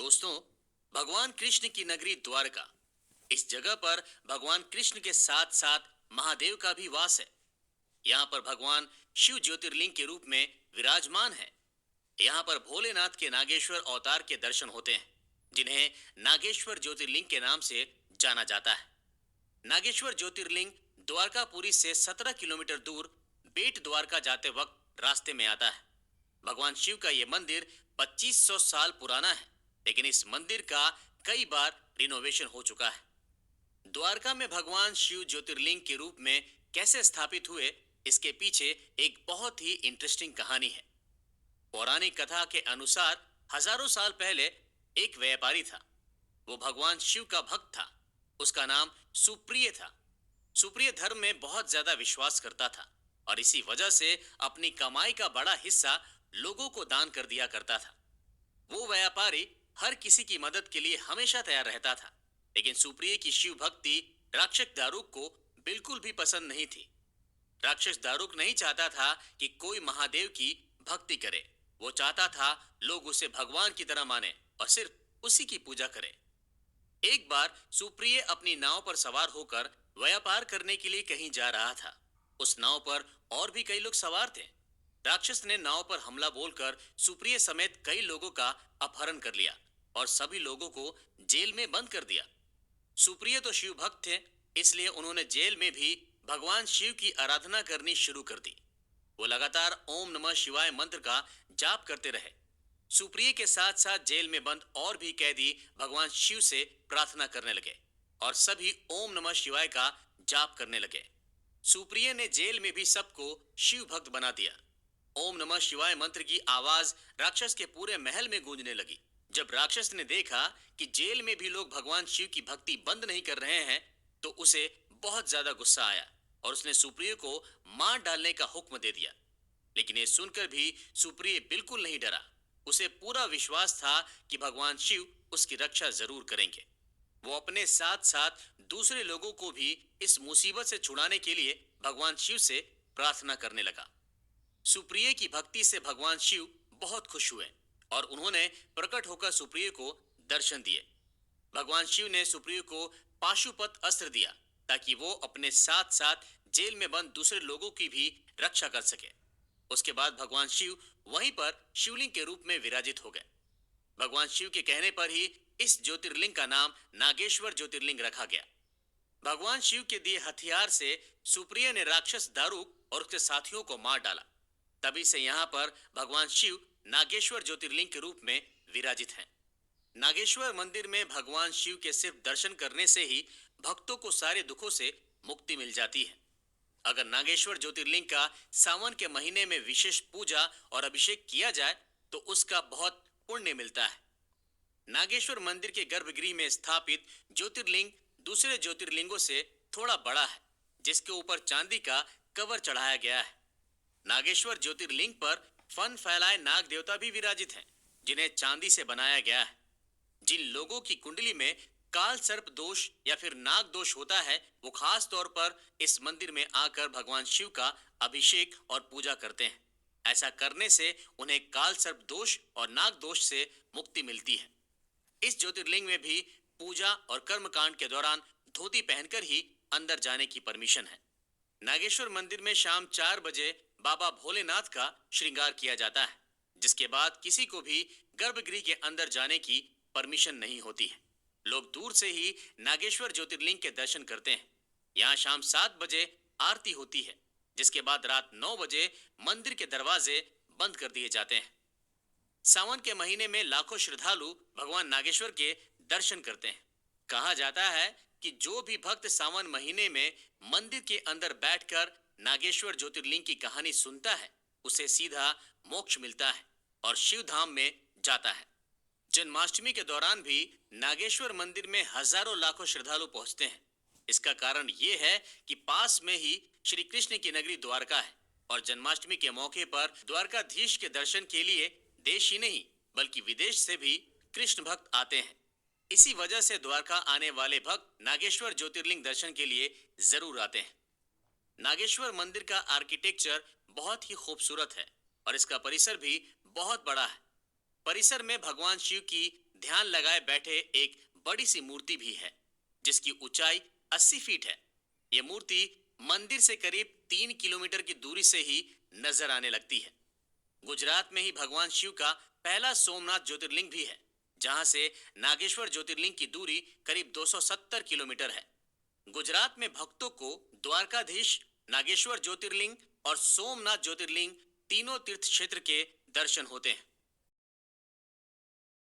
दोस्तों, भगवान कृष्ण की नगरी द्वारका, इस जगह पर भगवान कृष्ण के साथ साथ महादेव का भी वास है। यहाँ पर भगवान शिव ज्योतिर्लिंग के रूप में विराजमान है। यहाँ पर भोलेनाथ के नागेश्वर अवतार के दर्शन होते हैं, जिन्हें नागेश्वर ज्योतिर्लिंग के नाम से जाना जाता है। नागेश्वर ज्योतिर्लिंग द्वारकापुरी से 17 किलोमीटर दूर बेट द्वारका जाते वक्त रास्ते में आता है। भगवान शिव का यह मंदिर 2500 साल पुराना है, लेकिन इस मंदिर का कई बार रिनोवेशन हो चुका है। द्वारका में भगवान शिव ज्योतिर्लिंग के रूप में कैसे स्थापित हुए, इसके पीछे एक बहुत ही इंटरेस्टिंग कहानी है। पौराणिक कथा के अनुसार हजारों साल पहले एक व्यापारी था। वो भगवान शिव का भक्त था। उसका नाम सुप्रिय था। सुप्रिय धर्म में बहुत ज्यादा विश्वास करता था और इसी वजह से अपनी कमाई का बड़ा हिस्सा लोगों को दान कर दिया करता था। वो व्यापारी हर किसी की मदद के लिए हमेशा तैयार रहता था, लेकिन सुप्रिय की शिव भक्ति राक्षस दारूक को बिल्कुल भी पसंद नहीं थी। राक्षस दारूक नहीं चाहता था कि कोई महादेव की भक्ति करे। वो चाहता था लोग उसे भगवान की तरह माने और सिर्फ उसी की पूजा करें। एक बार सुप्रिय अपनी नाव पर सवार होकर व्यापार करने के लिए कहीं जा रहा था। उस नाव पर और भी कई लोग सवार थे। राक्षस ने नाव पर हमला बोलकर सुप्रिय समेत कई लोगों का अपहरण कर लिया और सभी लोगों को जेल में बंद कर दिया। सुप्रिय तो शिव भक्त थे, इसलिए उन्होंने जेल में भी भगवान शिव की आराधना करनी शुरू कर दी। वो लगातार ओम नमः शिवाय मंत्र का जाप करते रहे। सुप्रिय के साथ साथ जेल में बंद और भी कैदी भगवान शिव से प्रार्थना करने लगे और सभी ओम नमः शिवाय का जाप करने लगे। सुप्रिय ने जेल में भी सबको शिव भक्त बना दिया। ओम नमः शिवाय मंत्र की आवाज राक्षस के पूरे महल में गूंजने लगी। जब राक्षस ने देखा कि जेल में भी लोग भगवान शिव की भक्ति बंद नहीं कर रहे हैं, तो उसे बहुत ज्यादा गुस्सा आया और उसने सुप्रिय को मार डालने का हुक्म दे दिया। लेकिन ये सुनकर भी सुप्रिय बिल्कुल नहीं डरा। उसे पूरा विश्वास था कि भगवान शिव उसकी रक्षा जरूर करेंगे। वो अपने साथ साथ दूसरे लोगों को भी इस मुसीबत से छुड़ाने के लिए भगवान शिव से प्रार्थना करने लगा। सुप्रिय की भक्ति से भगवान शिव बहुत खुश हुए और उन्होंने प्रकट होकर सुप्रिय को दर्शन दिए। भगवान शिव ने सुप्रिय को पाशुपत अस्त्र दिया ताकि वो अपने साथ साथ जेल में बंद दूसरे लोगों की भी रक्षा कर सके। उसके बाद भगवान शिव वहीं पर शिवलिंग के रूप में विराजित हो गए। भगवान शिव के कहने पर ही इस ज्योतिर्लिंग का नाम नागेश्वर ज्योतिर्लिंग रखा गया। भगवान शिव के दिए हथियार से सुप्रिय ने राक्षस दारूक और उसके साथियों को मार डाला। तभी से यहाँ पर भगवान शिव नागेश्वर ज्योतिर्लिंग के रूप में विराजित हैं। नागेश्वर मंदिर में भगवान शिव के सिर्फ दर्शन करने से ही भक्तों को सारे दुखों से मुक्ति मिल जाती है। अगर नागेश्वर ज्योतिर्लिंग का सावन के महीने में विशेष पूजा और अभिषेक किया जाए तो उसका बहुत पुण्य मिलता है। नागेश्वर मंदिर के गर्भगृह में स्थापित ज्योतिर्लिंग दूसरे ज्योतिर्लिंगों से थोड़ा बड़ा है, जिसके ऊपर चांदी का कवर चढ़ाया गया है। नागेश्वर ज्योतिर्लिंग पर फन फैलाए नाग देवता भी विराजित हैं, जिन्हें चांदी से बनाया गया है। जिन लोगों की कुंडली में काल सर्प दोष या फिर नाग दोष होता है, वो खास तौर पर इस मंदिर में आकर भगवान शिव का अभिषेक और पूजा करते हैं। ऐसा करने से उन्हें काल सर्प दोष और नाग दोष से मुक्ति मिलती है। इस ज्योतिर्लिंग में भी पूजा और कर्मकांड के दौरान धोती पहनकर ही अंदर जाने की परमिशन है। नागेश्वर मंदिर में शाम 4 बजे बाबा भोलेनाथ का श्रृंगार किया जाता है, जिसके बाद किसी को भी गर्भगृह के अंदर जाने की परमिशन नहीं होती है। लोग दूर से ही नागेश्वर ज्योतिर्लिंग के दर्शन करते हैं। यहाँ शाम 7 बजे आरती होती है, जिसके बाद रात 9 बजे मंदिर के दरवाजे बंद कर दिए जाते हैं। सावन के महीने में लाखों श्रद्धालु भगवान नागेश्वर के दर्शन करते हैं। कहा जाता है कि जो भी भक्त सावन महीने में मंदिर के अंदर बैठकर नागेश्वर ज्योतिर्लिंग की कहानी सुनता है, उसे सीधा मोक्ष मिलता है और शिव धाम में जाता है। जन्माष्टमी के दौरान भी नागेश्वर मंदिर में हजारों लाखों श्रद्धालु पहुंचते हैं। इसका कारण ये है कि पास में ही श्री कृष्ण की नगरी द्वारका है और जन्माष्टमी के मौके पर द्वारकाधीश के दर्शन के लिए देश ही नहीं बल्कि विदेश से भी कृष्ण भक्त आते हैं। इसी वजह से द्वारका आने वाले भक्त नागेश्वर ज्योतिर्लिंग दर्शन के लिए जरूर आते हैं। नागेश्वर मंदिर का आर्किटेक्चर बहुत ही खूबसूरत है और इसका परिसर भी बहुत बड़ा है। परिसर में भगवान शिव की ध्यान लगाए बैठे एक बड़ी सी मूर्ति भी है जिसकी ऊंचाई 80 फीट है। ये मूर्ति मंदिर से करीब 3 किलोमीटर की दूरी से ही नजर आने लगती है। गुजरात में ही भगवान शिव का पहला सोमनाथ ज्योतिर्लिंग भी है, जहां से नागेश्वर ज्योतिर्लिंग की दूरी करीब 270 किलोमीटर है। गुजरात में भक्तों को द्वारकाधीश, नागेश्वर ज्योतिर्लिंग और सोमनाथ ज्योतिर्लिंग तीनों तीर्थ क्षेत्र के दर्शन होते हैं।